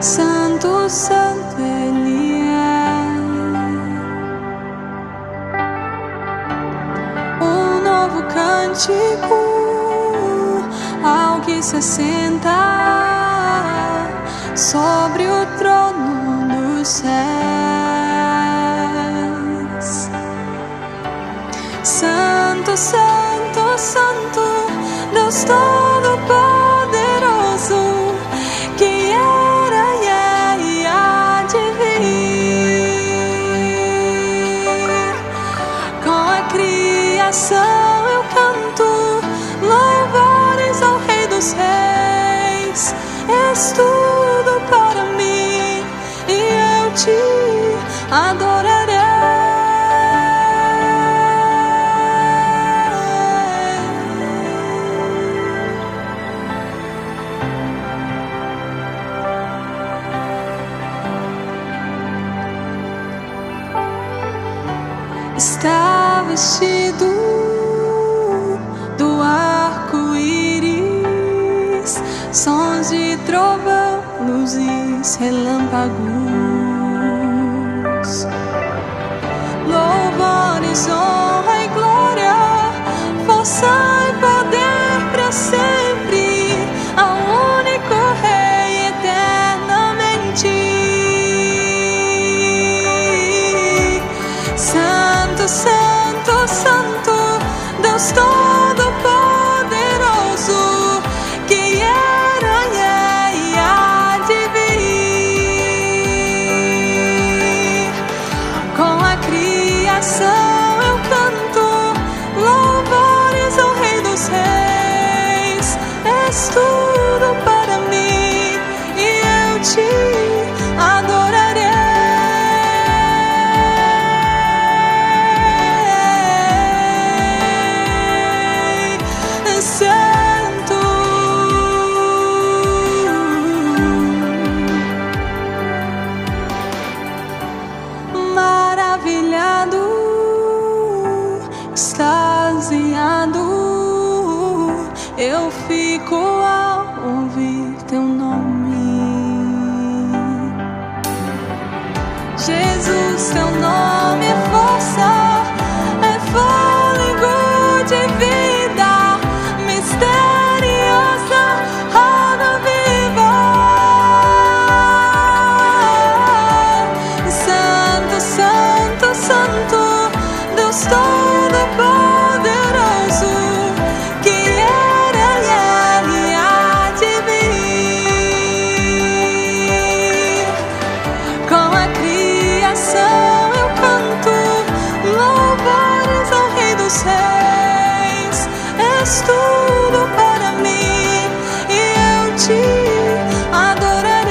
Santo, Santo Ele é. Um novo cântico ao que se assenta sobre o trono dos céus. Santo, Santo, Santo, Deus Todo-Poderoso, que era e é e há de vir. Com a criação eu canto louvores ao Rei dos Reis. És tudo para mim e eu te adorarei. Está vestido do arco-íris, sons de trovão, luzes, relâmpagos, louvores, honra e glória, força e poder para sempre, ao único Rei eternamente. Santo, Santo, Santo, Deus Todo-Poderoso, que era e é e há de vir. Com a criação eu canto louvores ao Rei dos Reis. És tudo para mim e eu te adorarei. Santo, maravilhado, extasiado, eu fico ao ouvir teu nome. Jesus, teu nome é força, é fôlego de vida, misteriosa, roda viva. Santo, Santo, Santo, Deus Todo-Poderoso, que era e é e há de vir. Com a criação eu canto louvores ao Rei dos Reis. És tudo para mim e eu te adorarei.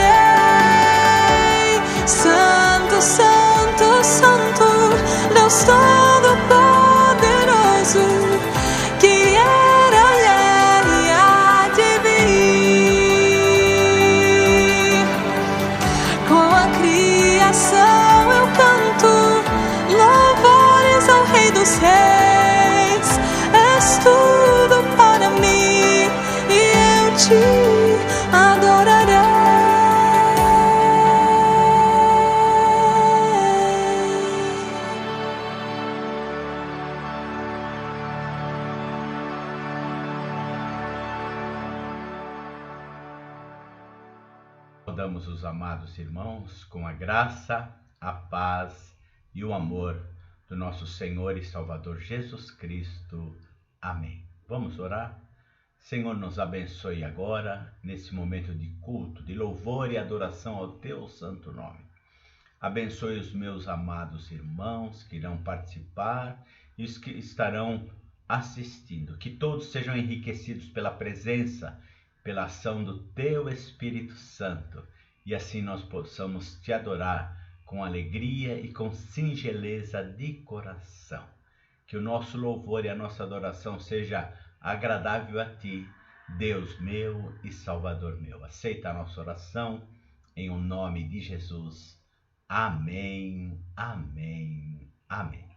Santo, Santo, Santo, Deus Todo-Poderoso, que era e é e há de vir. Com a criação eu canto louvores ao Rei dos Reis. És tudo para mim e eu te adorarei. Saudamos os amados irmãos com a graça, a paz e o amor do nosso Senhor e Salvador Jesus Cristo. Amém. Vamos orar? Senhor, nos abençoe agora, nesse momento de culto, de louvor e adoração ao teu santo nome. Abençoe os meus amados irmãos que irão participar e os que estarão assistindo. Que todos sejam enriquecidos pela presença, pela ação do teu Espírito Santo, e assim nós possamos te adorar com alegria e com singeleza de coração. Que o nosso louvor e a nossa adoração seja agradável a ti, Deus meu e Salvador meu. Aceita a nossa oração em o nome de Jesus. Amém, amém, amém.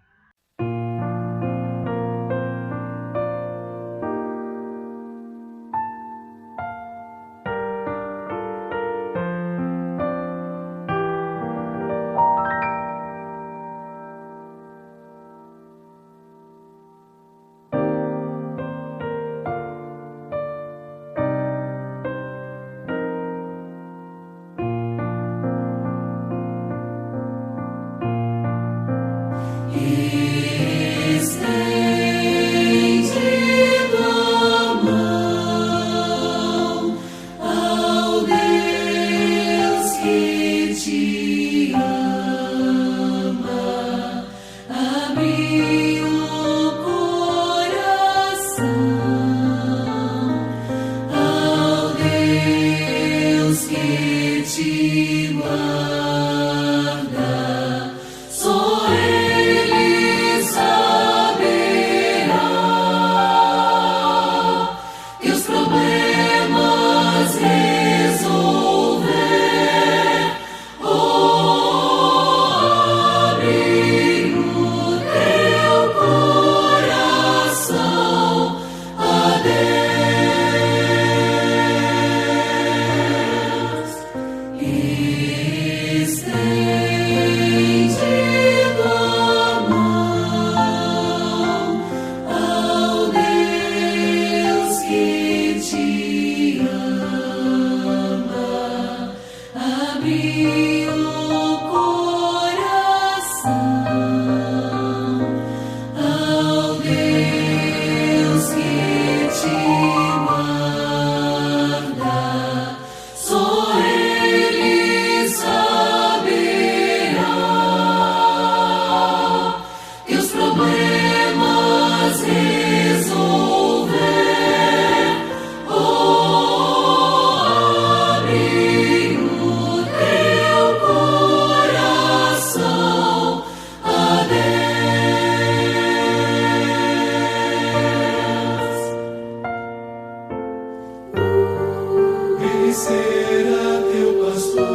será teu pastor,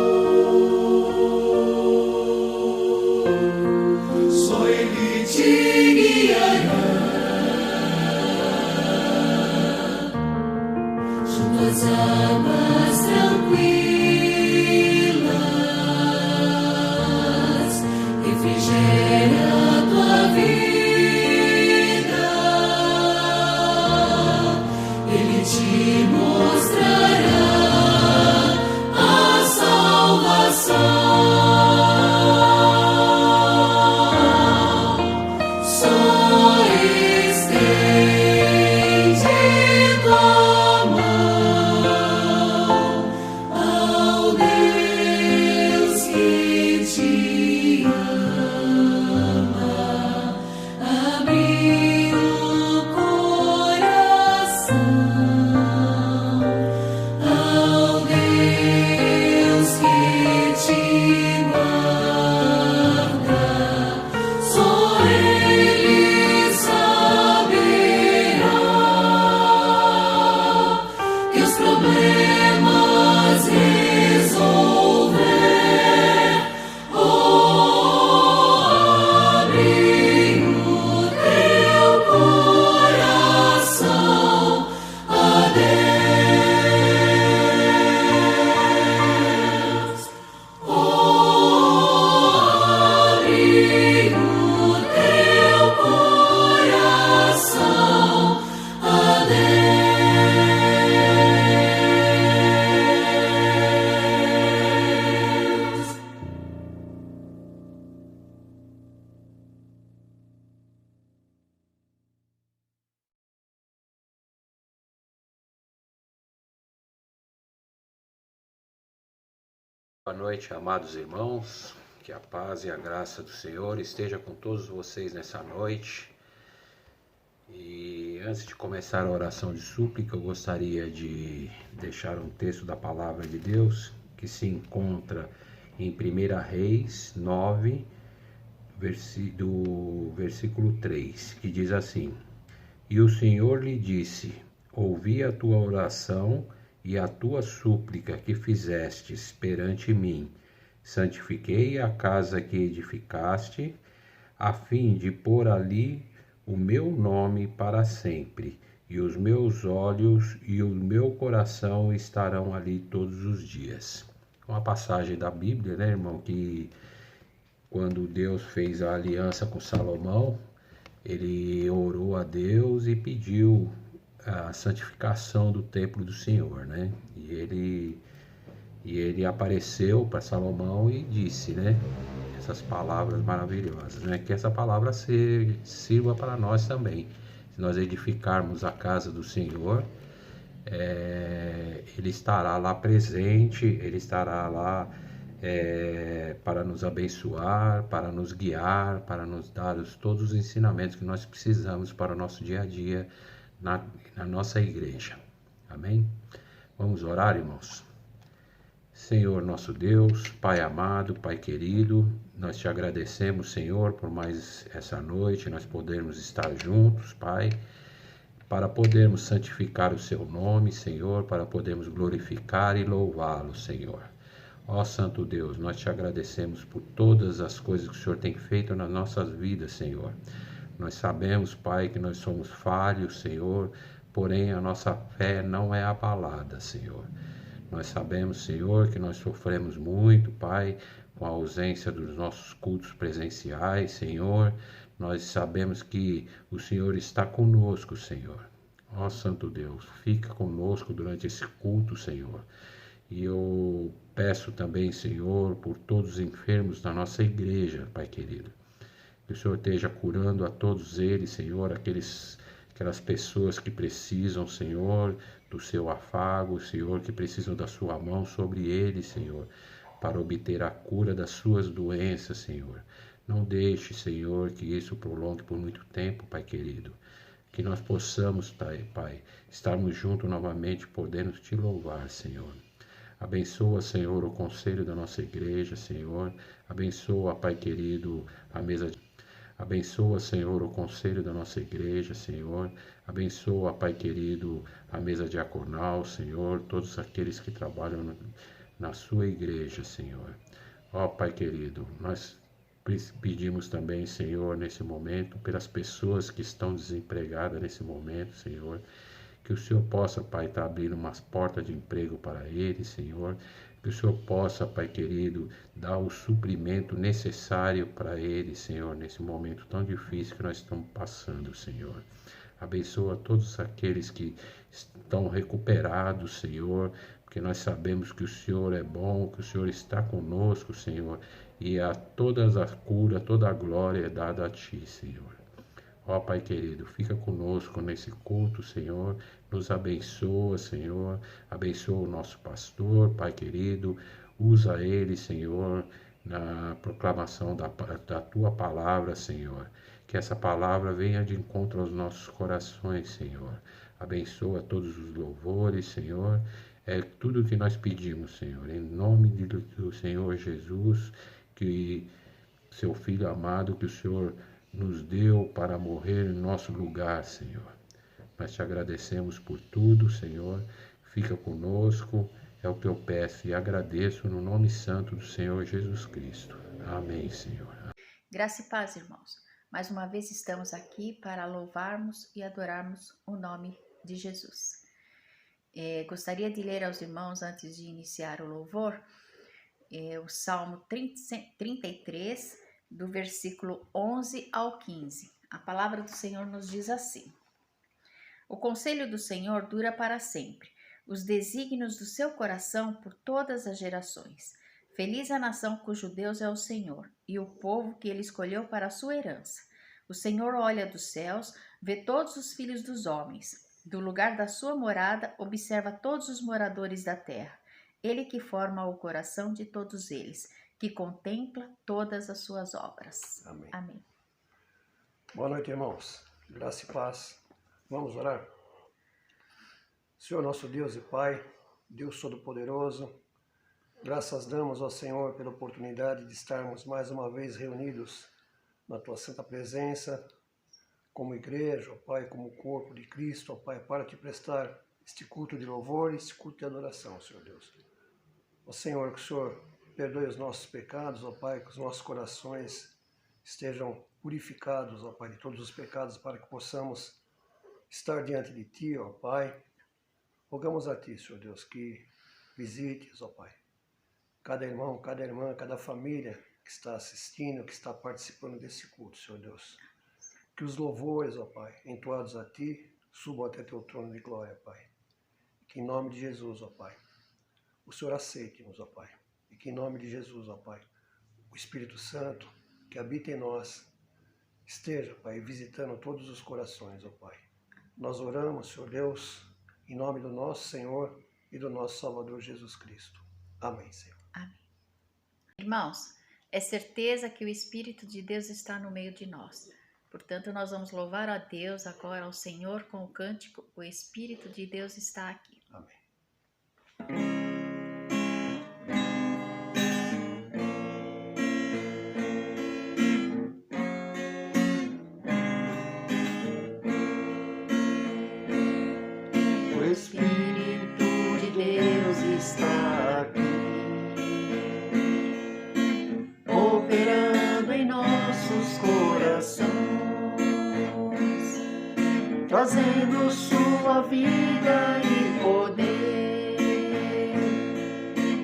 só Ele te guiará junto às águas tranquilas, refrigera a tua vida, Ele te mostrará a salvação. Só estende tua mão ao Deus que te ama, abre o coração ao Deus que te guarda. Só Ele saberá teus problemas resolver. Oh, abre o teu coração a Deus. Oh, abre o teu coração a Deus. Boa noite, amados irmãos. Que a paz e a graça do Senhor esteja com todos vocês nessa noite. E antes de começar a oração de súplica, eu gostaria de deixar um texto da Palavra de Deus que se encontra em 1 Reis 9, do versículo 3, que diz assim: E o Senhor lhe disse: Ouvi a tua oração e a tua súplica que fizestes perante mim. Santifiquei a casa que edificaste, a fim de pôr ali o meu nome para sempre, e os meus olhos e o meu coração estarão ali todos os dias. Uma passagem da Bíblia, né, irmão, que quando Deus fez a aliança com Salomão, ele orou a Deus e pediu a santificação do templo do Senhor, né? E ele apareceu para Salomão e disse, né, essas palavras maravilhosas, né? Que essa palavra sirva para nós também. Se nós edificarmos a casa do Senhor, Ele estará lá presente, Ele estará lá para nos abençoar, para nos guiar, para nos dar todos os ensinamentos que nós precisamos para o nosso dia a dia na nossa igreja. Amém? Vamos orar, irmãos? Senhor nosso Deus, Pai amado, Pai querido, nós te agradecemos, Senhor, por mais essa noite, nós podermos estar juntos, Pai, para podermos santificar o seu nome, Senhor, para podermos glorificar e louvá-lo, Senhor. Ó Santo Deus, nós te agradecemos por todas as coisas que o Senhor tem feito nas nossas vidas, Senhor. Nós sabemos, Pai, que nós somos falhos, Senhor, porém a nossa fé não é abalada, Senhor. Nós sabemos, Senhor, que nós sofremos muito, Pai, com a ausência dos nossos cultos presenciais, Senhor. Nós sabemos que o Senhor está conosco, Senhor. Ó Santo Deus, fica conosco durante esse culto, Senhor. E eu peço também, Senhor, por todos os enfermos da nossa igreja, Pai querido. Que o Senhor esteja curando a todos eles, Senhor, aquelas pessoas que precisam, Senhor, do seu afago, Senhor, que precisam da sua mão sobre eles, Senhor, para obter a cura das suas doenças, Senhor. Não deixe, Senhor, que isso prolongue por muito tempo, Pai querido. Que nós possamos, Pai, estarmos juntos novamente, podendo te louvar, Senhor. Abençoa, Senhor, o conselho da nossa igreja, Senhor. Abençoa, Pai querido, a mesa de... Abençoa, Senhor, o conselho da nossa igreja, Senhor. Abençoa, Pai querido, a mesa diaconal, Senhor, todos aqueles que trabalham na sua igreja, Senhor. Ó Pai querido, nós pedimos também, Senhor, nesse momento, pelas pessoas que estão desempregadas nesse momento, Senhor, que o Senhor possa, Pai, estar abrindo umas portas de emprego para eles, Senhor, que o Senhor possa, Pai querido, dar o suprimento necessário para eles, Senhor, nesse momento tão difícil que nós estamos passando, Senhor. Abençoa todos aqueles que estão recuperados, Senhor, porque nós sabemos que o Senhor é bom, que o Senhor está conosco, Senhor, e a todas as curas, toda a glória é dada a Ti, Senhor. Ó Pai querido, fica conosco nesse culto, Senhor, nos abençoa, Senhor, abençoa o nosso pastor, Pai querido, usa ele, Senhor, na proclamação da Tua palavra, Senhor, que essa palavra venha de encontro aos nossos corações, Senhor, abençoa todos os louvores, Senhor, é tudo que nós pedimos, Senhor, em nome do Senhor Jesus, que Seu Filho amado, que o Senhor nos deu para morrer em nosso lugar, Senhor. Nós te agradecemos por tudo, Senhor. Fica conosco, é o que eu peço e agradeço no nome santo do Senhor Jesus Cristo. Amém, Senhor. Graça e paz, irmãos. Mais uma vez estamos aqui para louvarmos e adorarmos o nome de Jesus. Gostaria de ler aos irmãos, antes de iniciar o louvor, o Salmo 33, do versículo 11 ao 15. A palavra do Senhor nos diz assim: O conselho do Senhor dura para sempre, os desígnios do seu coração por todas as gerações. Feliz a nação cujo Deus é o Senhor, e o povo que ele escolheu para a sua herança. O Senhor olha dos céus, vê todos os filhos dos homens. Do lugar da sua morada, observa todos os moradores da terra. Ele que forma o coração de todos eles, que contempla todas as suas obras. Amém. Amém. Boa noite, irmãos. Graça e paz. Vamos orar? Senhor nosso Deus e Pai, Deus Todo-Poderoso, graças damos ao Senhor pela oportunidade de estarmos mais uma vez reunidos na Tua santa presença, como igreja, ó Pai, como corpo de Cristo, ó Pai, para Te prestar este culto de louvor, este culto de adoração, Senhor Deus. Ó Senhor, que o Senhor perdoe os nossos pecados, ó Pai, que os nossos corações estejam purificados, ó Pai, de todos os pecados, para que possamos estar diante de Ti, ó Pai. Rogamos a Ti, Senhor Deus, que visites, ó Pai, cada irmão, cada irmã, cada família que está assistindo, que está participando desse culto, Senhor Deus. Que os louvores, ó Pai, entoados a Ti, subam até Teu trono de glória, Pai. Que em nome de Jesus, ó Pai, o Senhor aceite-nos, ó Pai. E que em nome de Jesus, ó Pai, o Espírito Santo que habita em nós esteja, Pai, visitando todos os corações, ó Pai. Nós oramos, Senhor Deus, em nome do nosso Senhor e do nosso Salvador Jesus Cristo. Amém, Senhor. Amém. Irmãos, é certeza que o Espírito de Deus está no meio de nós. Portanto, nós vamos louvar a Deus agora, ao Senhor, com o cântico O Espírito de Deus está aqui. Amém. O Espírito de Deus está aqui, operando em nossos corações, trazendo sua vida e poder,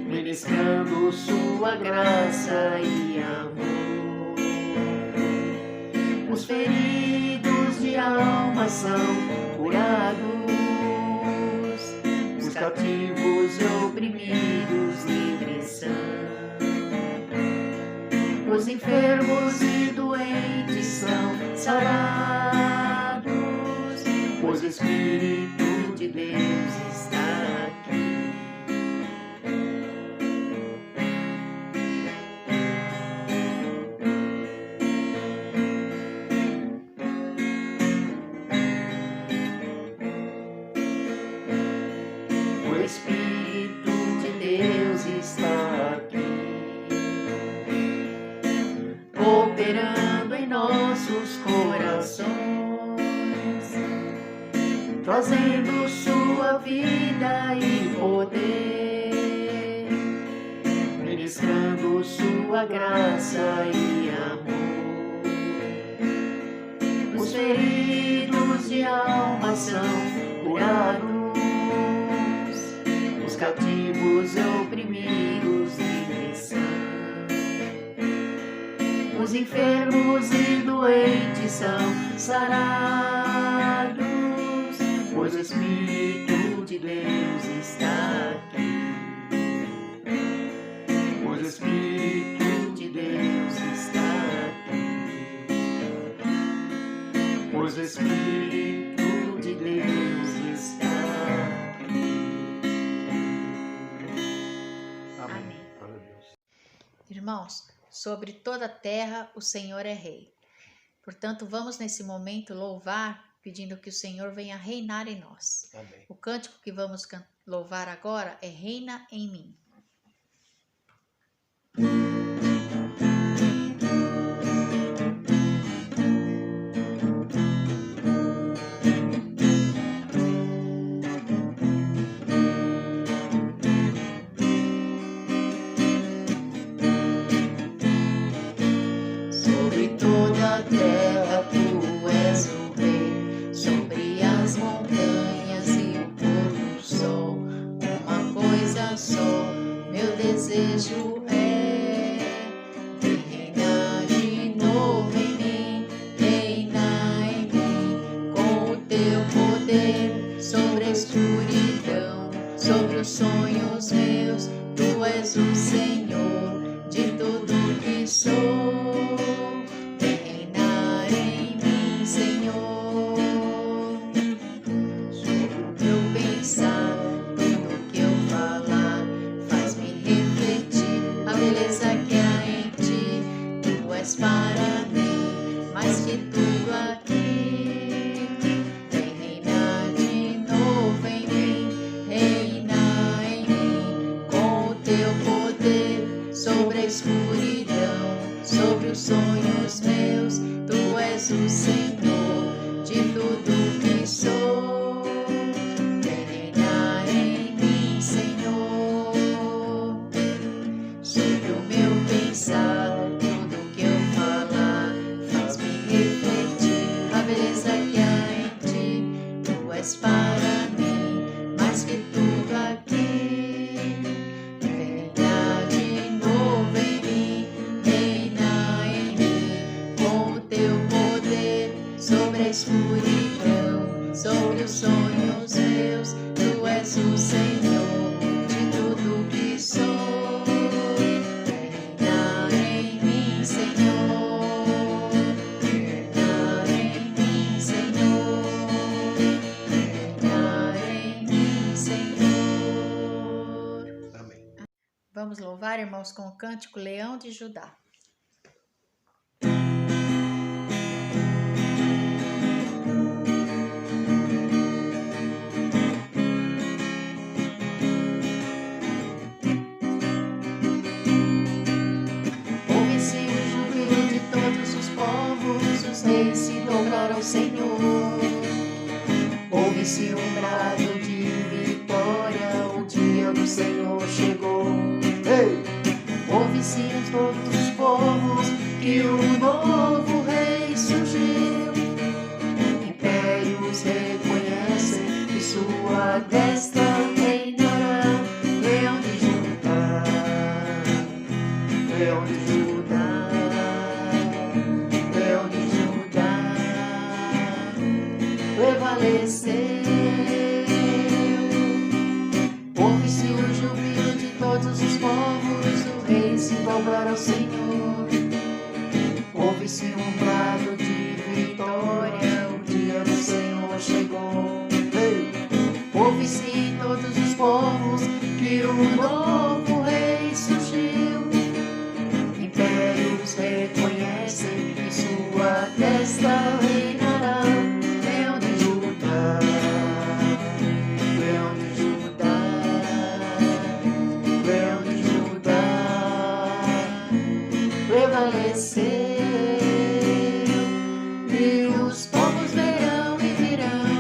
ministrando sua graça e amor. Os feridos de alma são curados, os cativos e oprimidos livres são, os enfermos e doentes são sarados, pois o Espírito de Deus está aqui. O Espírito de Deus está aqui, operando em nossos tua graça e amor. Os feridos de alma são curados, os cativos e oprimidos livres são, os enfermos e doentes são sarados, pois o Espírito de Deus está aqui. Pois o Espírito de Deus está aqui. Pois o Espírito de Deus está aqui. Amém. Glória a Deus. Irmãos, sobre toda a terra o Senhor é Rei. Portanto, vamos nesse momento louvar, pedindo que o Senhor venha reinar em nós. Amém. O cântico que vamos louvar agora é Reina em mim. Sobre toda a terra tu és o Rei, sobre as montanhas e o pôr do sol. Uma coisa só, meu desejo é de reinar de novo em mim, reinar em mim, com o teu poder sobre a escuridão, sobre os sonhos meus. Tu és o Senhor de tudo que sou. Vem reinar em mim, Senhor. Sobre o meu pensar, tudo que eu falar, faz-me refletir a beleza que há em ti. Tu és para mim mais que tudo aqui. Vem reinar de novo em mim, reinar em mim, com o teu poder sobre a escuridão, sobre os sonhos meus. Tu és o Senhor de tudo que sou. Vem reinar em mim, Senhor. Sobre o meu pensar, tudo que eu falar, faz-me refletir a beleza que há em ti. Tu és para mim mais que tudo aqui. Vem reinar de novo em mim, reinar em mim, com o teu poder sobre a escuridão, sobre os sonhos meus. Tu és o Senhor de tudo que sou. Vem reinar em mim, Senhor. Reinar em mim, Senhor. Reinar em mim, Senhor. Amém. Vamos louvar, irmãos, com o cântico Leão de Judá. Ouve-se o júbilo de todos os povos, os reis se dobraram ao Senhor. Ouve-se um brado de vitória, o dia do Senhor chegou. Ei! Ouve-se em todos os povos que um novo rei surgiu. Impérios reconhecem que sua destra reinará. Leão de Judá, Leão de Judá, Leão de Judá, prevaleceu. Ouve-se o júbilo de todos os povos, o rei se dobrar ao Senhor. Ouve-se um brado de vitória, o dia do Senhor chegou. Ei! Ouve-se em todos os povos que um novo rei surgiu. Impérios reconhecem que sua destra reinará. Leão de Judá, Leão de Judá, Leão de Judá, prevaleceu. E os povos verão e virão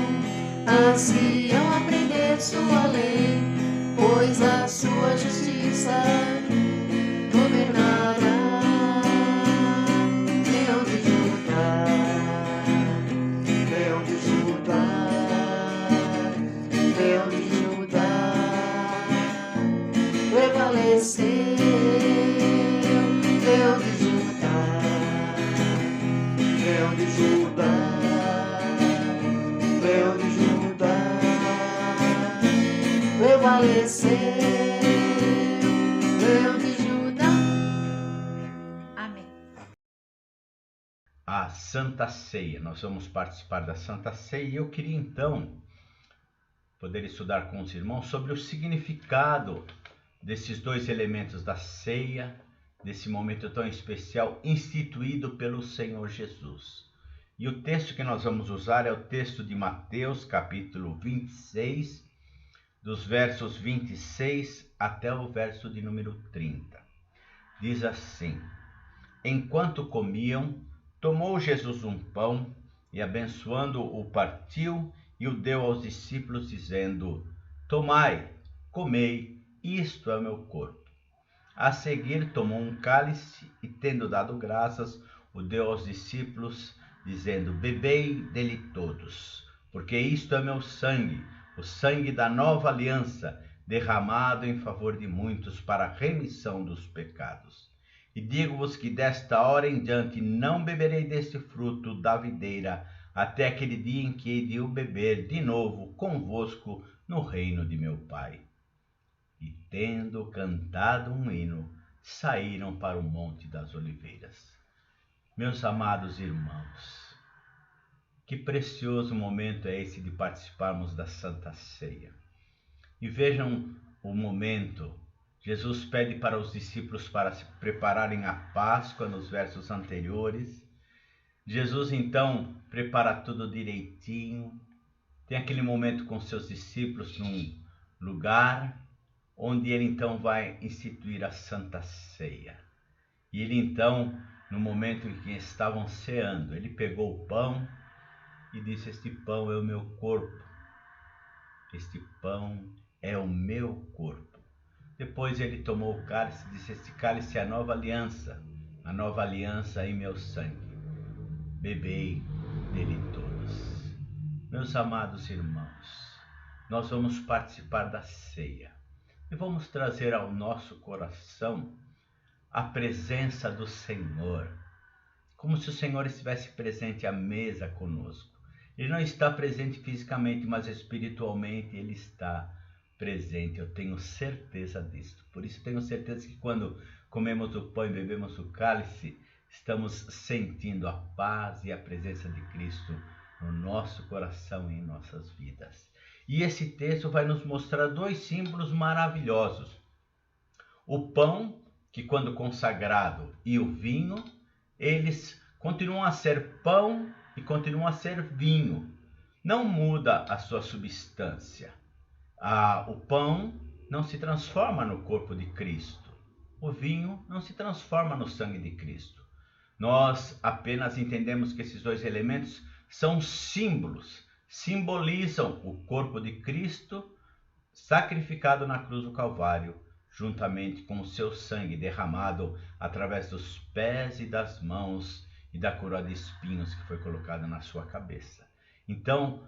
a Sião aprender sua lei, pois a sua justiça governará. prevaleceu, leão de Judá, Leão de Judá, Leão de Judá, prevaleceu, leão de Judá. Amém. A Santa Ceia. Nós vamos participar da Santa Ceia e eu queria então poder estudar com os irmãos sobre o significado desses dois elementos da ceia, desse momento tão especial instituído pelo Senhor Jesus. E o texto que nós vamos usar é o texto de Mateus, capítulo 26, dos versos 26 até o verso de número 30. Diz assim: Enquanto comiam, tomou Jesus um pão e, abençoando-o, partiu e o deu aos discípulos, dizendo: Tomai, comei, isto é o meu corpo. A seguir tomou um cálice e, tendo dado graças, o deu aos discípulos, dizendo: Bebei dele todos, porque isto é meu sangue, o sangue da nova aliança, derramado em favor de muitos para a remissão dos pecados. E digo-vos que desta hora em diante não beberei deste fruto da videira, até aquele dia em que hei de o beber de novo convosco no reino de meu Pai. E tendo cantado um hino, saíram para o Monte das Oliveiras. Meus amados irmãos, que precioso momento é esse de participarmos da Santa Ceia. E vejam o momento. Jesus pede para os discípulos para se prepararem à Páscoa nos versos anteriores. Jesus então prepara tudo direitinho. Tem aquele momento com seus discípulos num lugar onde ele então vai instituir a Santa Ceia. E ele então, no momento em que estavam ceando, ele pegou o pão e disse: Este pão é o meu corpo. Este pão é o meu corpo. Depois ele tomou o cálice e disse: Este cálice é a nova aliança em meu sangue. Bebei dele todos. Meus amados irmãos, nós vamos participar da ceia e vamos trazer ao nosso coração a presença do Senhor, como se o Senhor estivesse presente à mesa conosco. Ele não está presente fisicamente, mas espiritualmente ele está presente. Eu tenho certeza disso. Por isso tenho certeza que quando comemos o pão e bebemos o cálice, estamos sentindo a paz e a presença de Cristo no nosso coração e em nossas vidas. E esse texto vai nos mostrar dois símbolos maravilhosos. O pão, que quando consagrado, e o vinho, eles continuam a ser pão e continuam a ser vinho. Não muda a sua substância. O pão não se transforma no corpo de Cristo. O vinho não se transforma no sangue de Cristo. Nós apenas entendemos que esses dois elementos são símbolos, simbolizam o corpo de Cristo sacrificado na cruz do Calvário, juntamente com o seu sangue derramado através dos pés e das mãos e da coroa de espinhos que foi colocada na sua cabeça. Então,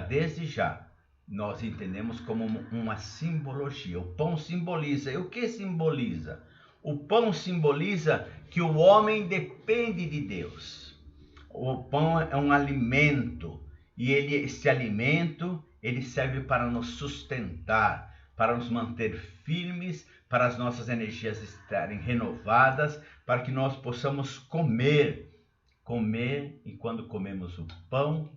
desde já, nós entendemos como uma simbologia. O pão simboliza. E o que simboliza? O pão simboliza que o homem depende de Deus. O pão é um alimento e esse alimento ele serve para nos sustentar, para nos manter firmes, para as nossas energias estarem renovadas, para que nós possamos comer. E quando comemos o pão,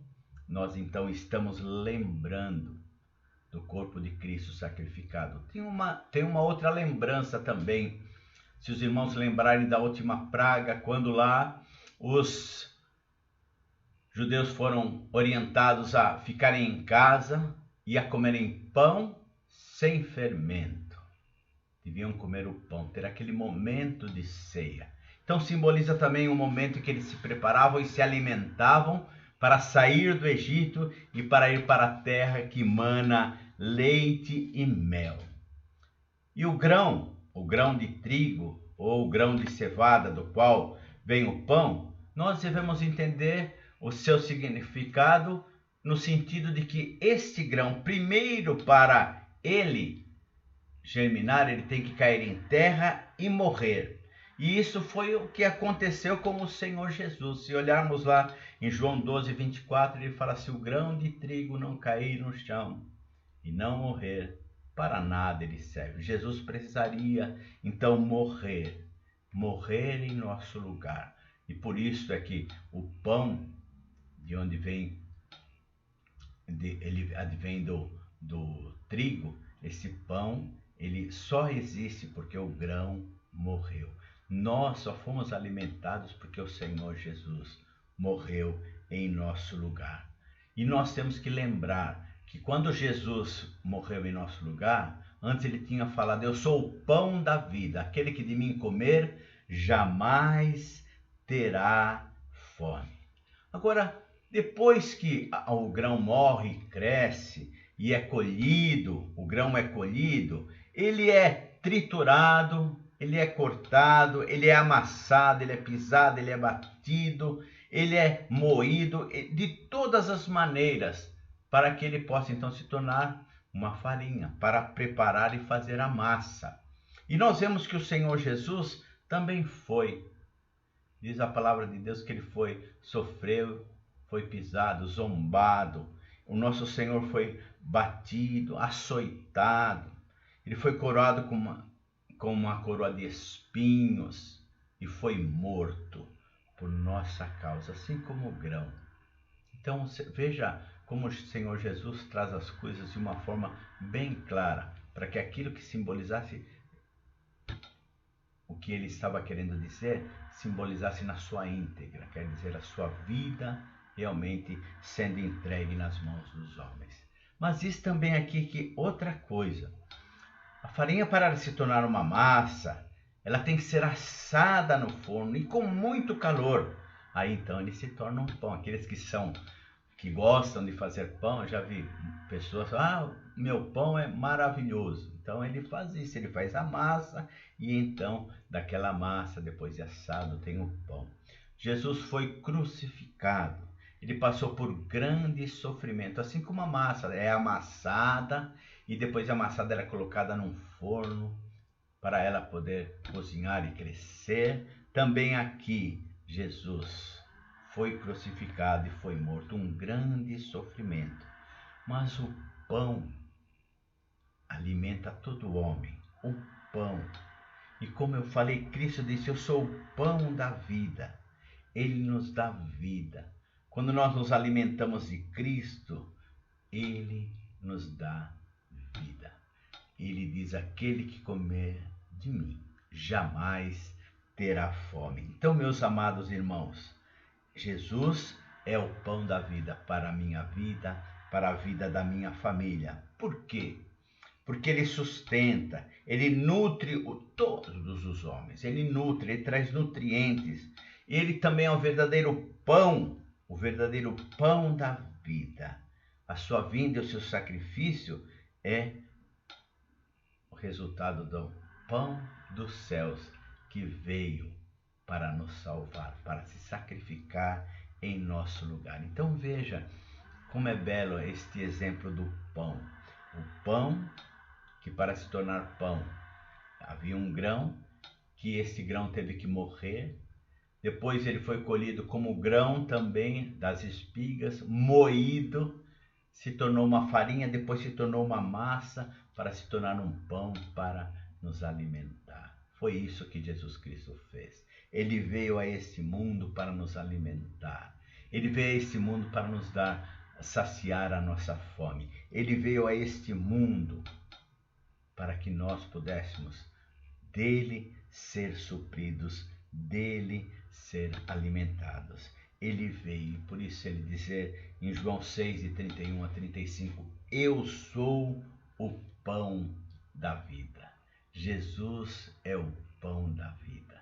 nós então estamos lembrando do corpo de Cristo sacrificado. Tem uma outra lembrança também. Se os irmãos lembrarem da última praga, quando lá os judeus foram orientados a ficarem em casa e a comerem pão sem fermento. Deviam comer o pão, ter aquele momento de ceia. Então simboliza também o momento em que eles se preparavam e se alimentavam para sair do Egito e para ir para a terra que mana leite e mel. E o grão de trigo ou o grão de cevada do qual vem o pão, nós devemos entender o seu significado no sentido de que este grão, primeiro para ele germinar, ele tem que cair em terra e morrer. E isso foi o que aconteceu com o Senhor Jesus. Se olharmos lá em João 12:24, ele fala: se o grão de trigo não cair no chão e não morrer, para nada ele serve. Jesus precisaria então morrer em nosso lugar. E por isso é que o pão, de onde vem, ele advém do trigo, esse pão, ele só existe porque o grão morreu. Nós só fomos alimentados porque o Senhor Jesus morreu em nosso lugar. E nós temos que lembrar que quando Jesus morreu em nosso lugar, antes ele tinha falado: eu sou o pão da vida, aquele que de mim comer jamais terá fome. Agora, depois que o grão morre, cresce e é colhido, o grão é colhido, ele é triturado, ele é cortado, ele é amassado, ele é pisado, ele é batido, ele é moído de todas as maneiras, para que ele possa então se tornar uma farinha, para preparar e fazer a massa. E nós vemos que o Senhor Jesus também foi. Diz a palavra de Deus que ele sofreu, foi pisado, zombado. O nosso Senhor foi batido, açoitado. Ele foi coroado com uma coroa de espinhos e foi morto por nossa causa, assim como o grão. Então veja como o Senhor Jesus traz as coisas de uma forma bem clara, para que aquilo que simbolizasse o que ele estava querendo dizer, simbolizasse na sua íntegra, quer dizer, a sua vida realmente sendo entregue nas mãos dos homens. Mas diz também aqui que outra coisa, a farinha, para se tornar uma massa, ela tem que ser assada no forno e com muito calor. Aí então ele se torna um pão. Aqueles que gostam de fazer pão, eu já vi pessoas: meu pão é maravilhoso. Então ele faz isso, ele faz a massa e então daquela massa, depois de assado, tem o pão. Jesus foi crucificado, ele passou por grande sofrimento, assim como a massa é amassada e depois de amassada ela é colocada num forno para ela poder cozinhar e crescer. Também aqui Jesus foi crucificado e foi morto, um grande sofrimento. Mas o pão alimenta todo homem, o pão. E como eu falei, Cristo disse: eu sou o pão da vida. Ele nos dá vida. Quando nós nos alimentamos de Cristo, ele nos dá vida. Ele diz: aquele que comer de mim jamais terá fome. Então, meus amados irmãos, Jesus é o pão da vida para a minha vida, para a vida da minha família. Por quê? Porque ele sustenta, ele nutre todos os homens, ele nutre, ele traz nutrientes. Ele também é o verdadeiro pão da vida. A sua vinda e o seu sacrifício é o resultado do pão dos céus que veio para nos salvar, para se sacrificar em nosso lugar. Então veja como é belo este exemplo do pão. O pão que, para se tornar pão, havia um grão, que esse grão teve que morrer. Depois ele foi colhido como grão também das espigas, moído, se tornou uma farinha, depois se tornou uma massa para se tornar um pão para nos alimentar. Foi isso que Jesus Cristo fez. Ele veio a este mundo para nos alimentar. Ele veio a este mundo para nos saciar a nossa fome. Ele veio a este mundo para que nós pudéssemos dele ser supridos, dele ser alimentados. Ele veio, por isso ele dizer em João 6, de 31 a 35, eu sou o pão da vida. Jesus é o pão da vida.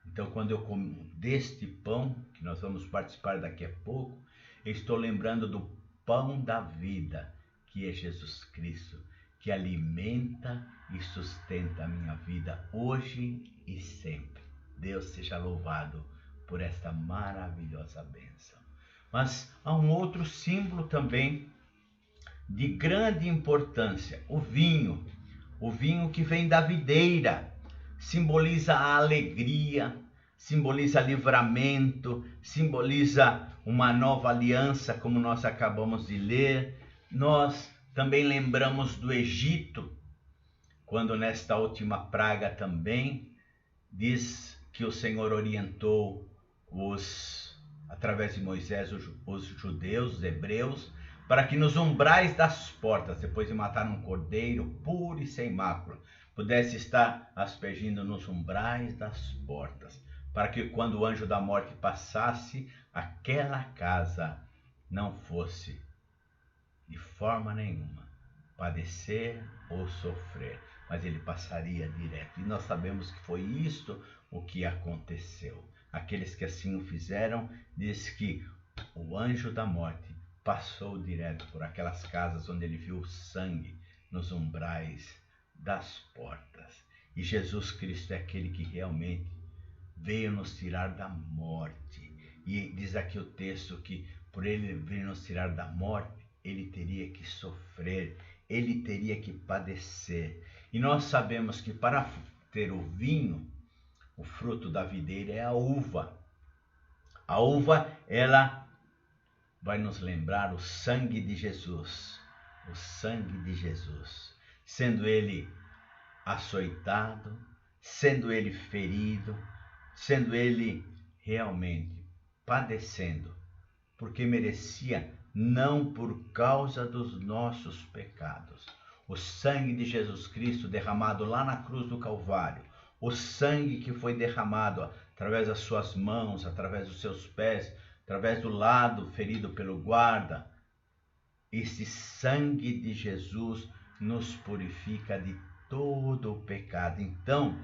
Então, quando eu como deste pão, que nós vamos participar daqui a pouco, eu estou lembrando do pão da vida, que é Jesus Cristo, que alimenta e sustenta a minha vida hoje e sempre. Deus seja louvado por esta maravilhosa bênção. Mas há um outro símbolo também de grande importância, o vinho. o vinho que vem da videira, simboliza a alegria, simboliza livramento, simboliza uma nova aliança, como nós acabamos de ler. Nós também lembramos do Egito, quando nesta última praga também diz que o Senhor orientou através de Moisés os judeus, os hebreus, para que nos umbrais das portas, depois de matar um cordeiro puro e sem mácula, pudesse estar aspergindo nos umbrais das portas, para que quando o anjo da morte passasse, aquela casa não fosse de forma nenhuma padecer ou sofrer, mas ele passaria direto. E nós sabemos que foi isto o que aconteceu. Aqueles que assim o fizeram, diz que o anjo da morte passou direto por aquelas casas onde ele viu o sangue nos umbrais das portas. E Jesus Cristo é aquele que realmente veio nos tirar da morte. E diz aqui o texto que por ele vir nos tirar da morte, ele teria que sofrer, ele teria que padecer. E nós sabemos que para ter o vinho, o fruto da videira é a uva. A uva, ela vai nos lembrar o sangue de Jesus. O sangue de Jesus. Sendo ele açoitado, sendo ele ferido, sendo ele realmente padecendo, porque merecia, não por causa dos nossos pecados. O sangue de Jesus Cristo derramado lá na cruz do Calvário, o sangue que foi derramado através das suas mãos, através dos seus pés, através do lado ferido pelo guarda, esse sangue de Jesus nos purifica de todo o pecado. Então,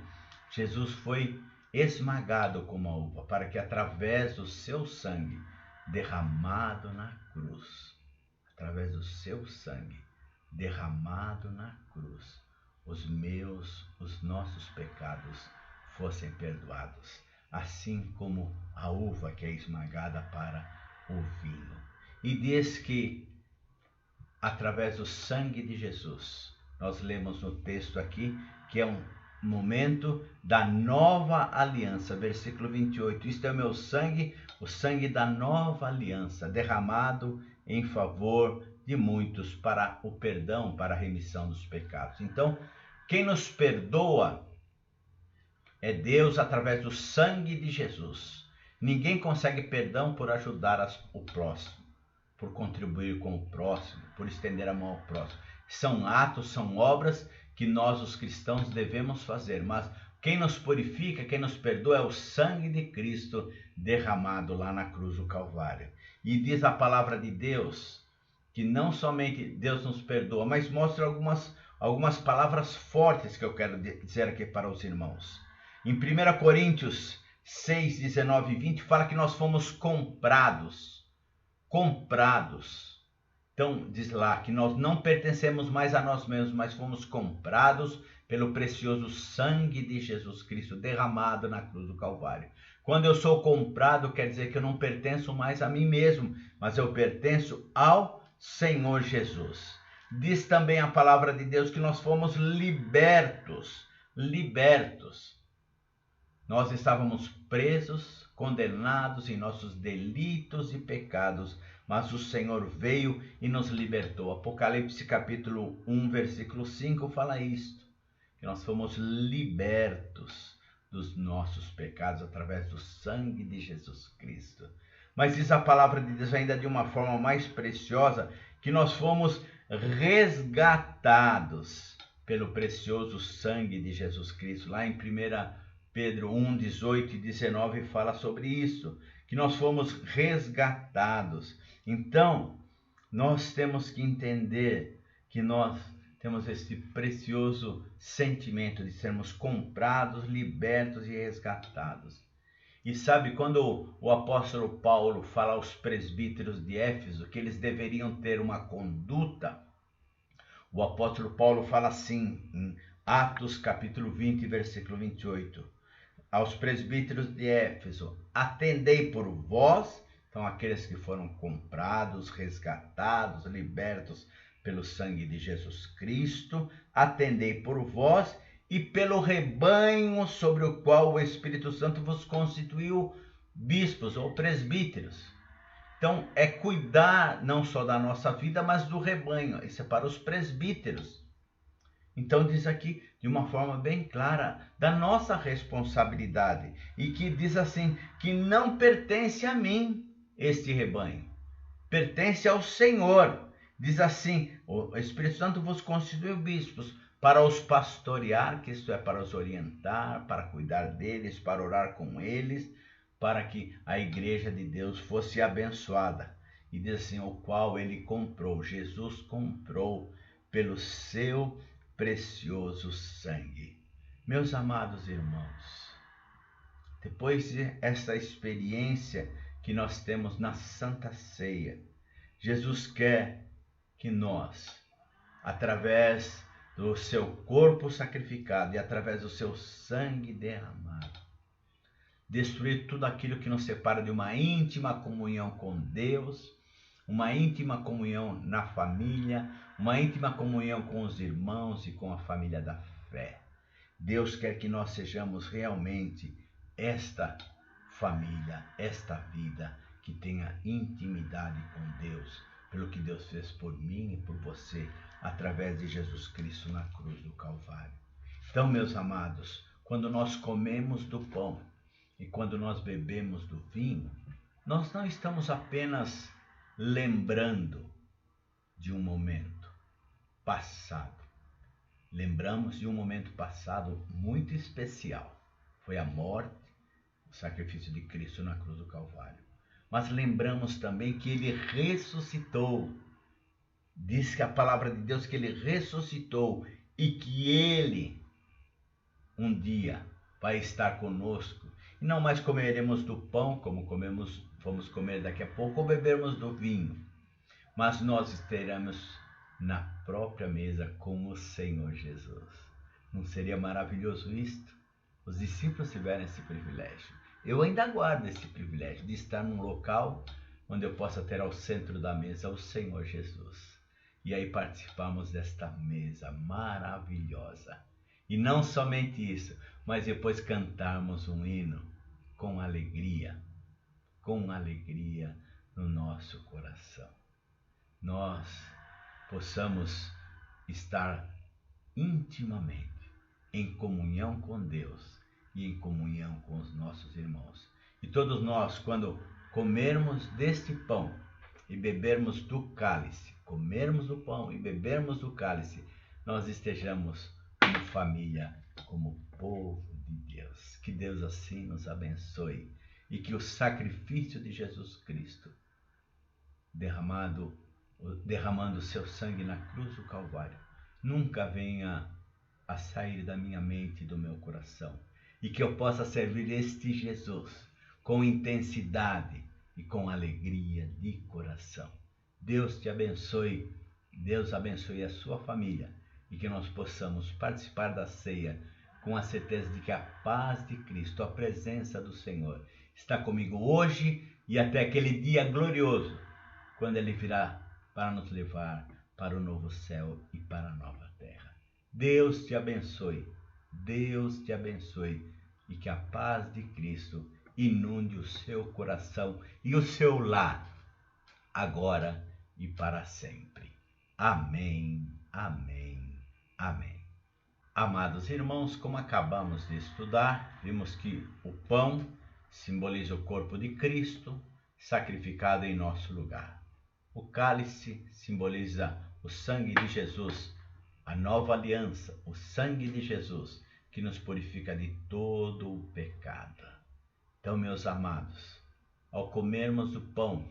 Jesus foi esmagado como a uva, para que através do seu sangue derramado na cruz, através do seu sangue derramado na cruz, os nossos pecados fossem perdoados, assim como a uva que é esmagada para o vinho. E diz que através do sangue de Jesus, nós lemos no texto aqui que é um momento da nova aliança, versículo 28, isto é o meu sangue, o sangue da nova aliança, derramado em favor de muitos para o perdão, para a remissão dos pecados. Então, quem nos perdoa é Deus através do sangue de Jesus. Ninguém consegue perdão por ajudar o próximo, por contribuir com o próximo, por estender a mão ao próximo. São atos, são obras que nós, os cristãos, devemos fazer. Mas quem nos purifica, quem nos perdoa é o sangue de Cristo derramado lá na cruz do Calvário. E diz a palavra de Deus que não somente Deus nos perdoa, mas mostra algumas palavras fortes que eu quero dizer aqui para os irmãos. Em 1 Coríntios 6, 19 e 20, fala que nós fomos comprados. Então, diz lá que nós não pertencemos mais a nós mesmos, mas fomos comprados pelo precioso sangue de Jesus Cristo derramado na cruz do Calvário. Quando eu sou comprado, quer dizer que eu não pertenço mais a mim mesmo, mas eu pertenço ao Senhor Jesus. Diz também a palavra de Deus que nós fomos libertos. Nós estávamos presos, condenados em nossos delitos e pecados, mas o Senhor veio e nos libertou. Apocalipse capítulo 1, versículo 5 fala isto, que nós fomos libertos dos nossos pecados através do sangue de Jesus Cristo. Mas diz a palavra de Deus ainda de uma forma mais preciosa, que nós fomos resgatados pelo precioso sangue de Jesus Cristo. Lá em 1 Pedro 1, 18 e 19 fala sobre isso, que nós fomos resgatados. Então, nós temos que entender que nós temos esse precioso sentimento de sermos comprados, libertos e resgatados. E sabe, quando o apóstolo Paulo fala aos presbíteros de Éfeso que eles deveriam ter uma conduta, o apóstolo Paulo fala assim, em Atos capítulo 20, versículo 28, aos presbíteros de Éfeso, atendei por vós, então aqueles que foram comprados, resgatados, libertos pelo sangue de Jesus Cristo, atendei por vós e pelo rebanho sobre o qual o Espírito Santo vos constituiu bispos ou presbíteros. Então, é cuidar não só da nossa vida, mas do rebanho. Isso é para os presbíteros. Então, diz aqui, de uma forma bem clara, da nossa responsabilidade. E que diz assim, que não pertence a mim este rebanho. Pertence ao Senhor. Diz assim, o Espírito Santo vos constituiu bispos para os pastorear, que isto é, para os orientar, para cuidar deles, para orar com eles, para que a igreja de Deus fosse abençoada. E diz assim, o qual ele comprou, Jesus comprou pelo seu precioso sangue. Meus amados irmãos, depois dessa experiência que nós temos na Santa Ceia, Jesus quer que nós, através do seu corpo sacrificado e através do seu sangue derramado, destruir tudo aquilo que nos separa de uma íntima comunhão com Deus, uma íntima comunhão na família, uma íntima comunhão com os irmãos e com a família da fé. Deus quer que nós sejamos realmente esta família, esta vida que tenha intimidade com Deus, pelo que Deus fez por mim e por você, através de Jesus Cristo na cruz do Calvário. Então, meus amados, quando nós comemos do pão e quando nós bebemos do vinho, nós não estamos apenas lembrando de um momento passado. Lembramos de um momento passado muito especial. Foi a morte, o sacrifício de Cristo na cruz do Calvário. Mas lembramos também que ele ressuscitou. Diz que a palavra de Deus que ele ressuscitou e que ele um dia vai estar conosco. E não mais comeremos do pão, como vamos comer daqui a pouco, ou bebermos do vinho. Mas nós estaremos na própria mesa com o Senhor Jesus. Não seria maravilhoso isto? Os discípulos tiveram esse privilégio. Eu ainda guardo esse privilégio de estar num local onde eu possa ter ao centro da mesa o Senhor Jesus. E aí participamos desta mesa maravilhosa. E não somente isso, mas depois cantarmos um hino com alegria no nosso coração. Nós possamos estar intimamente em comunhão com Deus e em comunhão com os nossos irmãos. E todos nós, quando comermos deste pão e bebermos do cálice, comermos do pão e bebermos do cálice, nós estejamos como família, como povo de Deus. Que Deus assim nos abençoe e que o sacrifício de Jesus Cristo, derramando o seu sangue na cruz do Calvário, nunca venha a sair da minha mente e do meu coração. E que eu possa servir este Jesus com intensidade e com alegria de coração. Deus te abençoe, Deus abençoe a sua família e que nós possamos participar da ceia com a certeza de que a paz de Cristo, a presença do Senhor, está comigo hoje e até aquele dia glorioso, quando Ele virá para nos levar para o novo céu e para a nova terra. Deus te abençoe, Deus te abençoe e que a paz de Cristo inunde o seu coração e o seu lar, agora e para sempre. Amém, amém, amém. Amados irmãos, como acabamos de estudar, vimos que o pão simboliza o corpo de Cristo, sacrificado em nosso lugar. O cálice simboliza o sangue de Jesus, a nova aliança, o sangue de Jesus, que nos purifica de todo o pecado. Então, meus amados, ao comermos do pão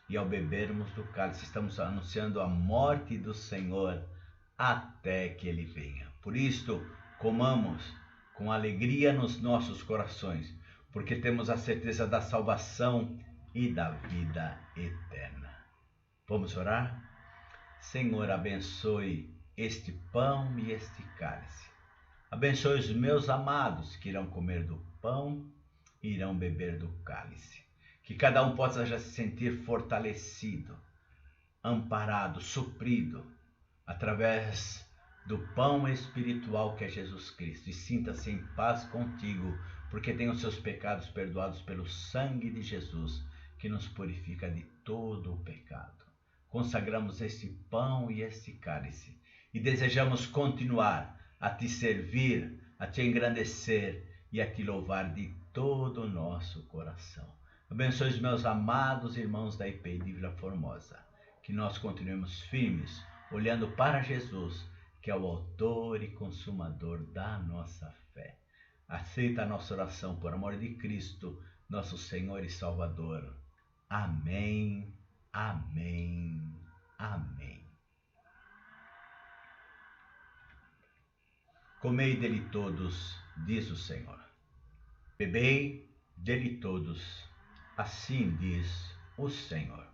e ao bebermos do cálice, estamos anunciando a morte do Senhor até que Ele venha. Por isto, comamos com alegria nos nossos corações, porque temos a certeza da salvação e da vida eterna. Vamos orar? Senhor, abençoe este pão e este cálice. Abençoe os meus amados que irão comer do pão e irão beber do cálice. Que cada um possa já se sentir fortalecido, amparado, suprido através do pão espiritual que é Jesus Cristo, e sinta-se em paz contigo, porque tem os seus pecados perdoados pelo sangue de Jesus, que nos purifica de todo o pecado. Consagramos este pão e este cálice e desejamos continuar a te servir, a te engrandecer e a te louvar de todo o nosso coração. Abençoe os meus amados irmãos da IPI de Vila Formosa, que nós continuemos firmes, olhando para Jesus, que é o autor e consumador da nossa fé. Aceita a nossa oração por amor de Cristo, nosso Senhor e Salvador. Amém, amém, amém. Comei dele todos, diz o Senhor. Bebei dele todos, assim diz o Senhor.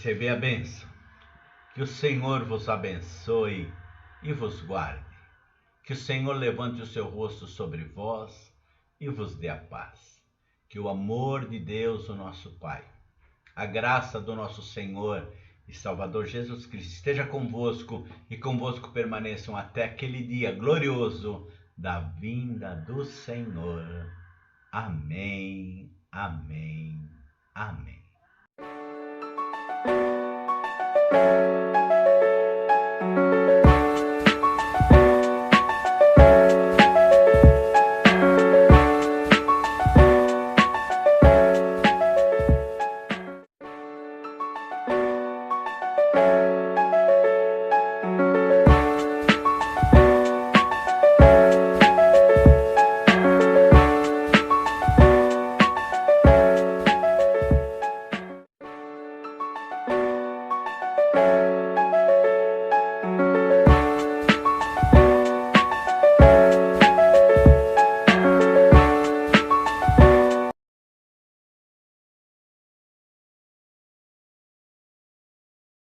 receber a bênção. Que o Senhor vos abençoe e vos guarde. Que o Senhor levante o seu rosto sobre vós e vos dê a paz. Que o amor de Deus, o nosso Pai, a graça do nosso Senhor e Salvador Jesus Cristo esteja convosco e convosco permaneçam até aquele dia glorioso da vinda do Senhor. Amém, amém, amém.